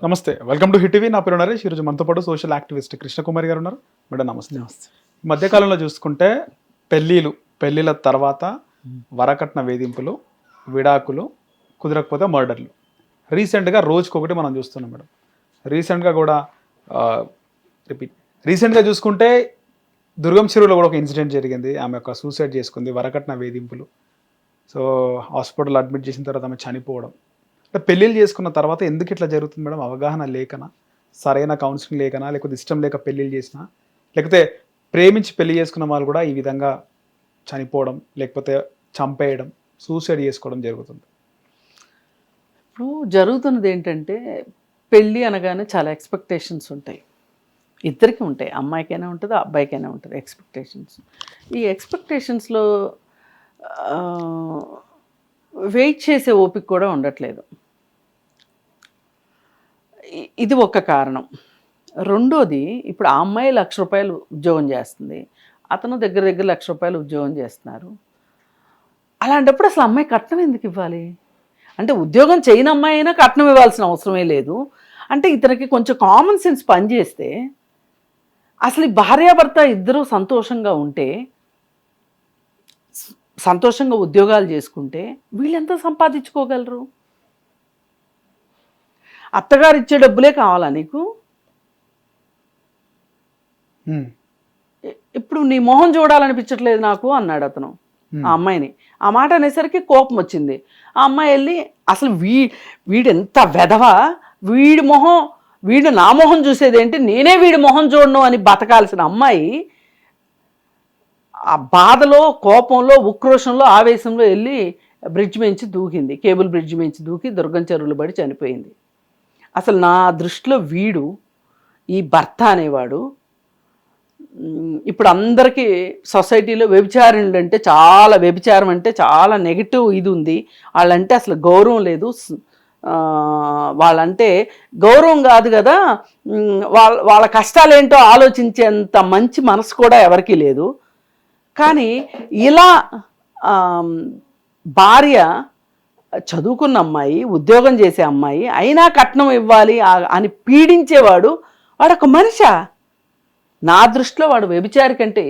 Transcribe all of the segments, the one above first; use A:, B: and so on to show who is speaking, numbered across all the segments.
A: నమస్తే, welcome to hit TV. నా పేరు నరేష్. ఈరోజు మనతో పాటు సోషల్ యాక్టివిస్ట్ కృష్ణకుమారి గారు ఉన్నారు. మేడం నమస్తే.
B: నమస్తే.
A: ఈ మధ్యకాలంలో చూసుకుంటే పెళ్ళిళ్ళ తర్వాత వరకట్న వేధింపులు, విడాకులు, కుదరకపోతే మర్డర్లు రీసెంట్గా రోజుకొకటి మనం చూస్తున్నాం మేడం. రీసెంట్గా చూసుకుంటే దుర్గం చెరువులో కూడా ఒక ఇన్సిడెంట్ జరిగింది. ఆమె ఒక సూసైడ్ చేసుకుంది, వరకట్న వేధింపులు. సో హాస్పిటల్ అడ్మిట్ చేసిన తర్వాత ఆమె చనిపోవడం. అంటే పెళ్ళిళ్ళు చేసుకున్న తర్వాత ఎందుకు ఇట్లా జరుగుతుంది మేడం? అవగాహన లేకనా, సరైన కౌన్సిలింగ్ లేకనా, లేకపోతే ఇష్టం లేక పెళ్ళిళ్ళు చేసినా, లేకపోతే ప్రేమించి పెళ్లి చేసుకున్న వాళ్ళు కూడా ఈ విధంగా చనిపోవడం, లేకపోతే చంపేయడం, సూసైడ్ చేసుకోవడం జరుగుతుంది?
B: ఇప్పుడు జరుగుతున్నది ఏంటంటే, పెళ్ళి అనగానే చాలా ఎక్స్పెక్టేషన్స్ ఉంటాయి. ఇద్దరికి ఉంటాయి, అమ్మాయికైనా ఉంటుంది, అబ్బాయికైనా ఉంటుంది ఎక్స్పెక్టేషన్స్. ఈ ఎక్స్పెక్టేషన్స్లో వెయిట్ చేసే ఓపిక కూడా ఉండట్లేదు. ఇది ఒక కారణం. రెండోది, ఇప్పుడు ఆ అమ్మాయి ₹1,00,000 ఉద్యోగం చేస్తుంది, అతను దగ్గర ₹1,00,000 ఉద్యోగం చేస్తున్నారు. అలాంటప్పుడు అసలు అమ్మాయి కట్నం ఎందుకు ఇవ్వాలి? అంటే ఉద్యోగం చేయని అమ్మాయి అయినా కట్నం ఇవ్వాల్సిన అవసరమే లేదు. అంటే ఇతనికి కొంచెం కామన్ సెన్స్ పనిచేస్తే, అసలు ఈ భార్యాభర్త ఇద్దరూ సంతోషంగా ఉంటే, సంతోషంగా ఉద్యోగాలు చేసుకుంటే వీళ్ళెంత సంపాదించుకోగలరు? అత్తగారు ఇచ్చే డబ్బులే కావాలా నీకు? ఇప్పుడు నీ మొహం చూడాలనిపించట్లేదు నాకు అన్నాడు అతను ఆ అమ్మాయిని. ఆ మాట అనేసరికి కోపం వచ్చింది. ఆ అమ్మాయి వెళ్ళి, అసలు వీడెంత వెధవా, వీడు నా మొహం చూసేదేంటి, నేనే వీడి మొహం చూడను అని బతకాల్సిన అమ్మాయి ఆ బాధలో, కోపంలో, ఉక్రోషంలో, ఆవేశంలో వెళ్ళి బ్రిడ్జ్ మించి దూకింది. కేబుల్ బ్రిడ్జ్ మించి దూకి దుర్గం చెరువులు పడి చనిపోయింది. అసలు నా దృష్టిలో ఈ భర్త అనేవాడు ఇప్పుడు అందరికీ సొసైటీలో వ్యభిచారులు అంటే చాలా, వ్యభిచారం అంటే చాలా నెగిటివ్ ఇది ఉంది. వాళ్ళంటే అసలు గౌరవం లేదు. వాళ్ళంటే గౌరవం కాదు కదా, వాళ్ళ కష్టాలేంటో ఆలోచించేంత మంచి మనసు కూడా ఎవరికీ లేదు. కానీ ఇలా భార్య చదువుకున్న అమ్మాయి, ఉద్యోగం చేసే అమ్మాయి అయినా కట్నం ఇవ్వాలి అని పీడించేవాడు వాడొక మనిషా? నా దృష్టిలో వాడు వ్యభిచారి కంటే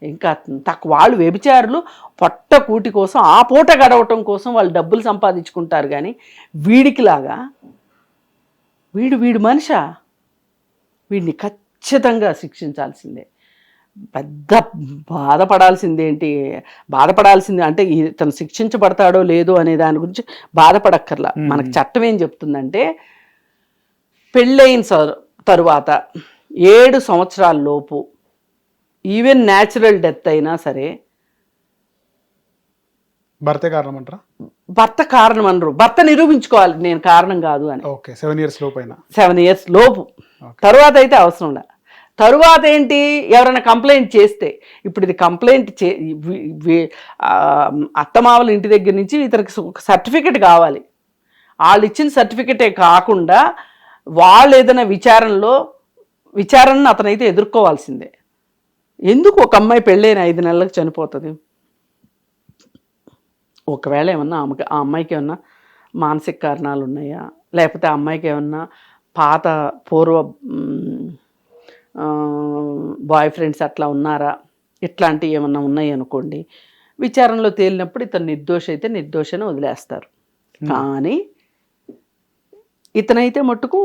B: ఇంకా తక్కువ. వాళ్ళు వ్యభిచారులు పొట్ట కూటి కోసం, ఆ పూట గడవటం కోసం వాళ్ళు డబ్బులు సంపాదించుకుంటారు. కానీ వీడికిలాగా వీడు మనిషా? వీడిని ఖచ్చితంగా శిక్షించాల్సిందే. పెద్ద బాధపడాల్సింది అంటే తను శిక్షించబడతాడో లేదో అనే దాని గురించి బాధపడక్కర్లా. మనకు చట్టం ఏం చెప్తుందంటే, పెళ్ళైన తరువాత 7 సంవత్సరాల లోపు ఈవెన్ న్యాచురల్ డెత్ అయినా సరే
A: భర్తే కారణం అంటారా?
B: భర్త కారణం అనరు, భర్త నిరూపించుకోవాలి నేను కారణం కాదు అని.
A: 7 years లోపు అయినా,
B: 7 years లోపు. తరువాత అయితే అవసరం లే. తరువాత ఏంటి, ఎవరైనా కంప్లైంట్ చేస్తే, ఇప్పుడు ఇది కంప్లైంట్ అత్తమావల ఇంటి దగ్గర నుంచి ఇతనికి ఒక సర్టిఫికెట్ కావాలి. వాళ్ళు ఇచ్చిన సర్టిఫికెటే కాకుండా వాళ్ళు ఏదైనా విచారణను అతనైతే ఎదుర్కోవాల్సిందే. ఎందుకు ఒక అమ్మాయి పెళ్ళైన 5 నెలలకు చనిపోతుంది? ఒకవేళ ఏమన్నా ఆ అమ్మాయికి ఏమన్నా మానసిక కారణాలు ఉన్నాయా, లేకపోతే ఆ అమ్మాయికి ఏమన్నా పూర్వ బాయ్ ఫ్రెండ్స్ అట్లా ఉన్నారా, ఇట్లాంటివి ఏమన్నా ఉన్నాయి అనుకోండి, విచారణలో తేలినప్పుడు ఇతను నిర్దోషి అయితే నిర్దోషిని వదిలేస్తారు. కానీ ఇతనైతే మట్టుకు,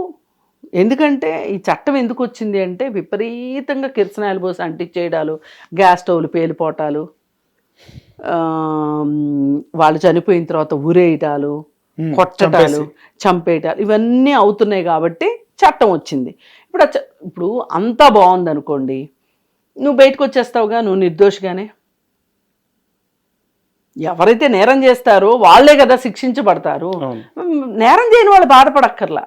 B: ఎందుకంటే ఈ చట్టం ఎందుకు వచ్చింది అంటే, విపరీతంగా కిరసనాయిలు పోసి అంటించేయడాలు, గ్యాస్ స్టవ్లు పేలిపోవటాలు, వాళ్ళు చనిపోయిన తర్వాత ఊరేయటాలు, కొట్టటాలు, చంపేయటాలు, ఇవన్నీ అవుతున్నాయి కాబట్టి చట్టం వచ్చింది. ఇప్పుడు అంతా బాగుంది అనుకోండి, నువ్వు బయటకు వచ్చేస్తావుగా, నువ్వు నిర్దోషిగానే. ఎవరైతే నేరం చేస్తారో వాళ్ళే కదా శిక్షించబడతారు. నేరం చేయని వాళ్ళు బాధపడక్కర్లా.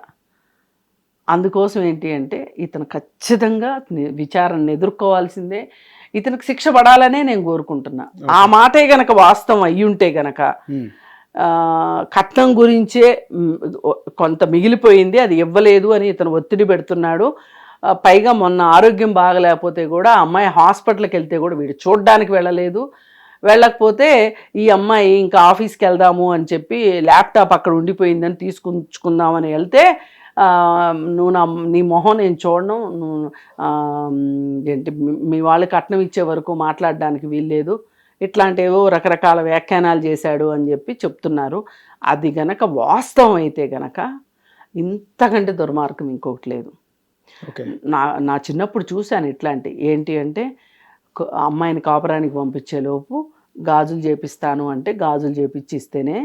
B: అందుకోసం ఏంటి అంటే, ఇతను ఖచ్చితంగా విచారణను ఎదుర్కోవాల్సిందే. ఇతనికి శిక్ష పడాలనే నేను కోరుకుంటున్నా. ఆ మాటే గనక వాస్తవం అయ్యుంటే గనక, కట్నం గురించే కొంత మిగిలిపోయింది, అది ఇవ్వలేదు అని ఇతను ఒత్తిడి పెడుతున్నాడు. పైగా మొన్న ఆరోగ్యం బాగలేకపోతే కూడా అమ్మాయి హాస్పిటల్కి వెళ్తే కూడా వీడు చూడడానికి వెళ్ళకపోతే ఈ అమ్మాయి ఇంకా ఆఫీస్కి వెళ్దాము అని చెప్పి ల్యాప్టాప్ అక్కడ ఉండిపోయిందని తీసుకుందామని వెళ్తే నువ్వు నీ మొహం నేను చూడను, నువ్వు ఏంటి మీ వాళ్ళు కట్నం ఇచ్చే వరకు మాట్లాడడానికి వీల్లేదు, ఇట్లాంటివో రకరకాల వ్యాఖ్యానాలు చేశాడు అని చెప్పి చెప్తున్నారు. అది గనక వాస్తవం అయితే గనక ఇంతకంటే దుర్మార్గం ఇంకొకటి లేదు. నా చిన్నప్పుడు చూశాను ఇట్లాంటి. ఏంటి అంటే అమ్మాయిని కాపురానికి పంపించేలోపు గాజులు చేపిస్తాను అంటే గాజులు చేపించి ఇస్తేనే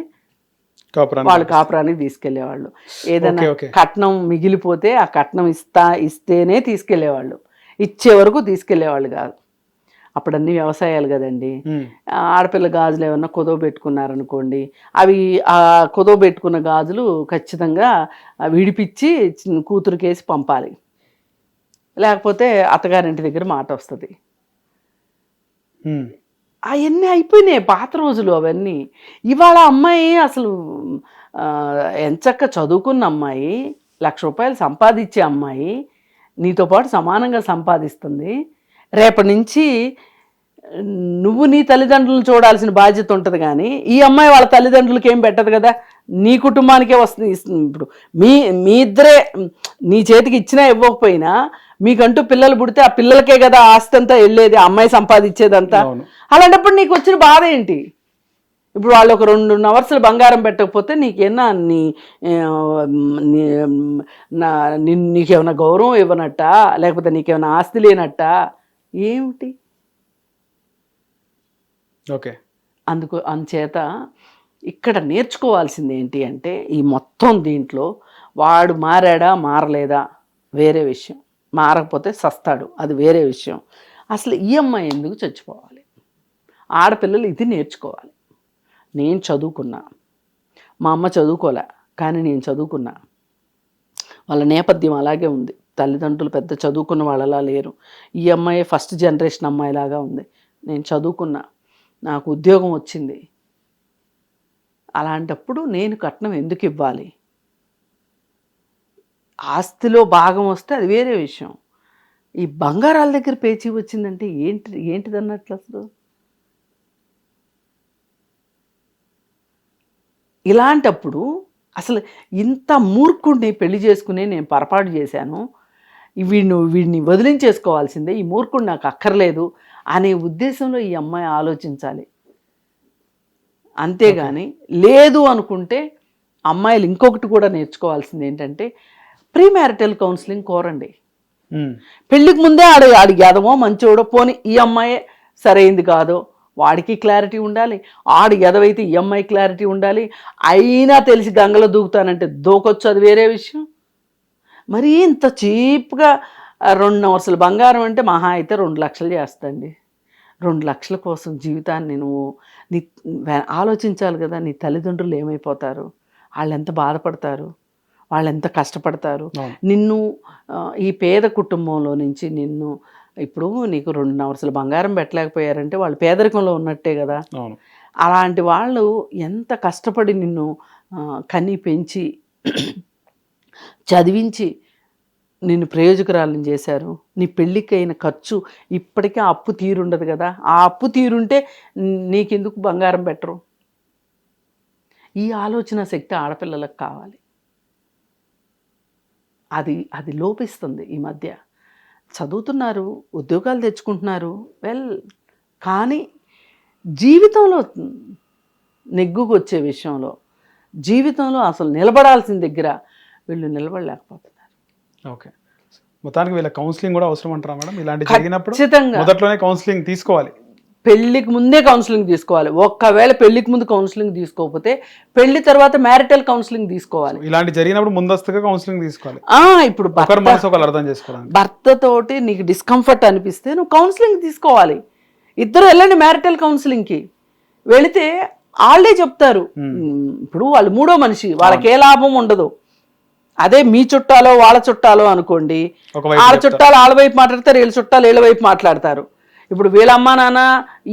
B: వాళ్ళు కాపురానికి తీసుకెళ్లేవాళ్ళు. ఏదైనా కట్నం మిగిలిపోతే ఆ కట్నం ఇస్తేనే తీసుకెళ్లేవాళ్ళు, ఇచ్చే వరకు తీసుకెళ్లేవాళ్ళు కాదు. అప్పుడు అన్ని వ్యవసాయాలు కదండి. ఆడపిల్ల గాజులు ఏమన్నా కుదవ పెట్టుకున్నారనుకోండి, అవి ఆ కుదవ పెట్టుకున్న గాజులు ఖచ్చితంగా విడిపించి కూతురుకేసి పంపాలి, లేకపోతే అత్తగారింటి దగ్గర మాట వస్తుంది. అవన్నీ అయిపోయినాయి పాత రోజులు అవన్నీ. ఇవాళ అమ్మాయి అసలు ఎంచక్క చదువుకున్న అమ్మాయి, 1,00,000 రూపాయలు సంపాదించే అమ్మాయి నీతో పాటు సమానంగా సంపాదిస్తుంది. రేపటి నుంచి నువ్వు నీ తల్లిదండ్రులను చూడాల్సిన బాధ్యత ఉంటుంది, కానీ ఈ అమ్మాయి వాళ్ళ తల్లిదండ్రులకి ఏం పెట్టదు కదా, నీ కుటుంబానికే వస్తుంది. ఇప్పుడు మీ ఇద్దరే నీ చేతికి ఇచ్చినా ఇవ్వకపోయినా మీకంటూ పిల్లలు పుడితే ఆ పిల్లలకే కదా ఆస్తి అంతా వెళ్ళేది, అమ్మాయి సంపాదించేదంతా. అలాంటప్పుడు నీకు వచ్చిన బాధ ఏంటి? ఇప్పుడు వాళ్ళు ఒక 2 నవర్సులు బంగారం పెట్టకపోతే నీకేనా నీకేమైనా గౌరవం ఇవ్వనట్ట, లేకపోతే నీకేమైనా ఆస్తి లేనట్ట ఏమిటి? అందుచేత ఇక్కడ నేర్చుకోవాల్సింది ఏంటి అంటే, ఈ మొత్తం దీంట్లో వాడు మారాడా మారలేదా వేరే విషయం, మారకపోతే సస్తాడు అది వేరే విషయం. అసలు ఈ అమ్మాయి ఎందుకు చచ్చిపోవాలి? ఆడపిల్లలు ఇది నేర్చుకోవాలి. నేను చదువుకున్నా, మా అమ్మ చదువుకోలే, కానీ నేను చదువుకున్నా. వాళ్ళ నేపథ్యం అలాగే ఉంది, తల్లిదండ్రులు పెద్ద చదువుకున్న వాళ్ళలా లేరు. ఈ అమ్మాయి ఫస్ట్ జనరేషన్ అమ్మాయిలాగా ఉంది. నేను చదువుకున్నా, నాకు ఉద్యోగం వచ్చింది. అలాంటప్పుడు నేను కట్నం ఎందుకు ఇవ్వాలి? ఆస్తిలో భాగం వస్తే అది వేరే విషయం. ఈ బంగారాల దగ్గర పేచీ వచ్చిందంటే ఏంటిదన్నట్లు అసలు? ఇలాంటప్పుడు అసలు ఇంత మూర్ఖుడిని పెళ్లి చేసుకుని నేను పొరపాటు చేశాను, వీడిని వదిలించేసుకోవాల్సిందే, ఈ మూర్ఖుడు నాకు అక్కర్లేదు అనే ఉద్దేశంలో ఈ అమ్మాయి ఆలోచించాలి. అంతేగాని లేదు అనుకుంటే అమ్మాయిలు ఇంకొకటి కూడా నేర్చుకోవాల్సింది ఏంటంటే, ప్రీ మ్యారిటల్ కౌన్సిలింగ్ కోరండి. పెళ్ళికి ముందే ఆడికి ఎదవో మంచోడో, పోని ఈ అమ్మాయే సరైంది కాదో వాడికి క్లారిటీ ఉండాలి, ఆడు ఎదవైతే ఈ అమ్మాయి క్లారిటీ ఉండాలి. అయినా తెలిసి గంగలో దూకుతానంటే దూకొచ్చు, అది వేరే విషయం. మరి ఇంత చీప్గా 2 నవర్సుల బంగారం అంటే మహా అయితే 2 లక్షలు చేస్తండి. 2 లక్షల కోసం జీవితాన్ని నువ్వు ఆలోచించాలి కదా. నీ తల్లిదండ్రులు ఏమైపోతారు, వాళ్ళు ఎంత బాధపడతారు, వాళ్ళు ఎంత కష్టపడతారు. నిన్ను ఈ పేద కుటుంబంలో నుంచి నిన్ను ఇప్పుడు నీకు 2 నవర్సుల బంగారం పెట్టలేకపోయారంటే వాళ్ళు పేదరికంలో ఉన్నట్టే కదా. అలాంటి వాళ్ళు ఎంత కష్టపడి నిన్ను కని పెంచి చదివించి నిన్ను ప్రయోజకురాలను చేశారు. నీ పెళ్ళికి అయిన ఖర్చు ఇప్పటికే అప్పు తీరుండదు కదా. ఆ అప్పు తీరుంటే నీకెందుకు బంగారం పెట్టరు? ఈ ఆలోచన శక్తి ఆడపిల్లలకు కావాలి. అది లోపిస్తుంది ఈ మధ్య. చదువుతున్నారు, ఉద్యోగాలు తెచ్చుకుంటున్నారు, కానీ జీవితంలో నెగ్గుకు వచ్చే విషయంలో, జీవితంలో అసలు నిలబడాల్సిన దగ్గర వీళ్ళు నిలబడలేకపోతున్నారు.
A: ఓకే, మొత్తానికి వీళ్ళ కౌన్సిలింగ్ కూడా అవసరం అంటారా మేడం? ఇలాంటి జరిగినప్పుడు మొదట్లోనే కౌన్సిలింగ్ తీసుకోవాలి,
B: పెళ్లికి ముందే కౌన్సిలింగ్ తీసుకోవాలి. ఒక్కవేళ పెళ్లికి ముందు కౌన్సిలింగ్ తీసుకోకపోతే పెళ్లి తర్వాత మ్యారిటల్ కౌన్సిలింగ్ తీసుకోవాలి.
A: ఇలాంటి జరిగినప్పుడు ముందస్తుగా కౌన్సిలింగ్ తీసుకోవాలి.
B: ఇప్పుడు
A: అర్థం చేసుకోవాలి.
B: భర్తతోటి నీకు డిస్కంఫర్ట్ అనిపిస్తే నువ్వు కౌన్సిలింగ్ తీసుకోవాలి. ఇద్దరు వెళ్ళండి మ్యారిటల్ కౌన్సిలింగ్కి. వెళితే వాళ్ళే చెప్తారు. ఇప్పుడు వాళ్ళు మూడో మనిషి, వాళ్ళకి ఏ లాభం ఉండదు. అదే మీ చుట్టాలో వాళ్ళ చుట్టాలో అనుకోండి, వాళ్ళ చుట్టాలు వాళ్ళ వైపు మాట్లాడతారు, వీళ్ళ చుట్టాలు వీళ్ళ వైపు మాట్లాడతారు. ఇప్పుడు వీళ్ళ అమ్మా నాన్న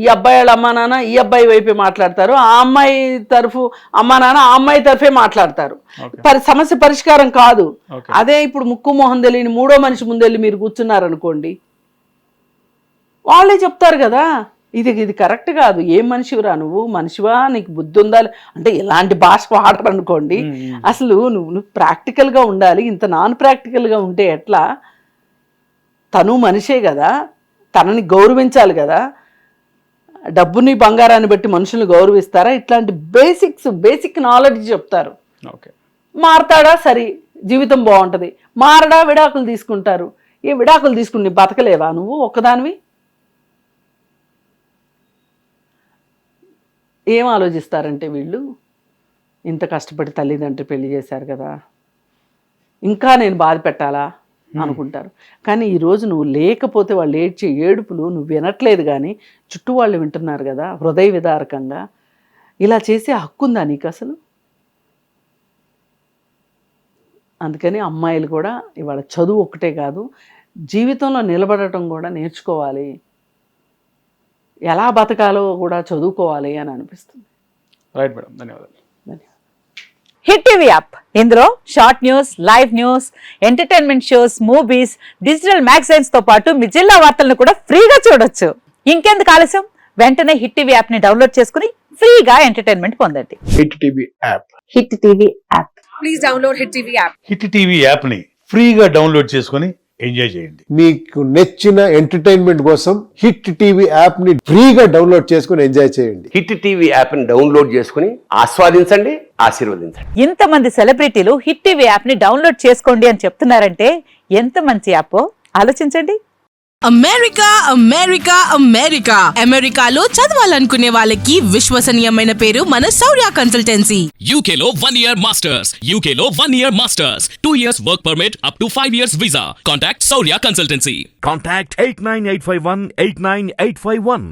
B: ఈ అబ్బాయి వాళ్ళ అమ్మా నాన్న ఈ అబ్బాయి వైపే మాట్లాడతారు, ఆ అమ్మాయి తరఫు అమ్మా నాన్న ఆ అమ్మాయి తరఫే మాట్లాడతారు. సమస్య పరిష్కారం కాదు. అదే ఇప్పుడు ముక్కు మొహం తెలియని మూడో మనిషి ముందెళ్ళి మీరు కూర్చున్నారనుకోండి, వాళ్ళే చెప్తారు కదా ఇది కరెక్ట్ కాదు. ఏం మనిషివిరా నువ్వు? మనిషివా? నీకు బుద్ధి ఉందా? అంటే ఇలాంటి భాష వాడరు అనుకోండి. అసలు నువ్వు ప్రాక్టికల్గా ఉండాలి. ఇంత నాన్ ప్రాక్టికల్గా ఉంటే ఎట్లా? తను మనిషే కదా, తనని గౌరవించాలి కదా. డబ్బుని బంగారాన్ని బట్టి మనుషుల్ని గౌరవిస్తారా? ఇట్లాంటి బేసిక్ నాలెడ్జ్ చెప్తారు.
A: ఓకే,
B: మారతాడా సరే, జీవితం బాగుంటుంది. మారడా, విడాకులు తీసుకుంటారు. ఏ విడాకులు తీసుకుని బతకలేవా నువ్వు ఒక్కదానివి? ఏం ఆలోచిస్తారంటే వీళ్ళు, ఇంత కష్టపడి తల్లిదండ్రులు పెళ్లి చేశారు కదా, ఇంకా నేను బాధ పెట్టాలా అనుకుంటారు. కానీ ఈరోజు నువ్వు లేకపోతే వాళ్ళు ఏడ్చే ఏడుపులు నువ్వు వినట్లేదు, కానీ చుట్టూ వాళ్ళు వింటున్నారు కదా, హృదయ విదారకంగా. ఇలా చేసే హక్కు ఉందా నీకు అసలు? అందుకని అమ్మాయిలు కూడా ఇవాళ చదువు ఒక్కటే కాదు, జీవితంలో నిలబడటం కూడా నేర్చుకోవాలి. ఎలా బతకాలో కూడా చదువుకోవాలి అని అనిపిస్తుంది.
A: రైట్ మేడం, ధన్యవాదాలు.
C: హిట్ టీవీ యాప్, ఇందులో short news, live news, entertainment shows, movies, digital magazines తో పాటు మీ జిల్లా వార్తలను కూడా ఫ్రీగా చూడొచ్చు. ఇంకెందుకు ఆలస్యం, వెంటనే హిట్ టీవీ యాప్ ని డౌన్లోడ్ చేసుకుని ఫ్రీగా ఎంటర్టైన్మెంట్ పొందండి.
D: Hit TV app.
C: Hit TV app.
E: Please download Hit TV app.
F: Hit TV యాప్ని ఫ్రీగా డౌన్లోడ్ చేసుకొని ఎంజాయ్ చేయండి.
D: మీకు నచ్చిన ఎంటర్టైన్మెంట్ కోసం హిట్ టీవీ యాప్ ని ఫ్రీగా డౌన్లోడ్ చేసుకుని ఎంజాయ్ చేయండి.
G: హిట్ టీవీ యాప్ని డౌన్లోడ్ చేసుకుని ఆస్వాదించండి, ఆశీర్వదించండి.
C: ఇంతమంది సెలబ్రిటీలు హిట్ టీవీ యాప్ ని డౌన్లోడ్ చేసుకోండి అని చెప్తున్నారంటే ఎంత మంచి యాప్ ఆలోచించండి.
H: అమెరికా అమెరికాలో చదవాలనుకునే వాళ్ళకి విశ్వసనీయమైన పేరు మన శౌర్య కన్సల్టెన్సీ.
I: UK లో 1 year masters, UK లో 1 year masters, 2 years work permit up to 5 years visa. Contact Saurya Consultancy.
J: Contact 89851 89851.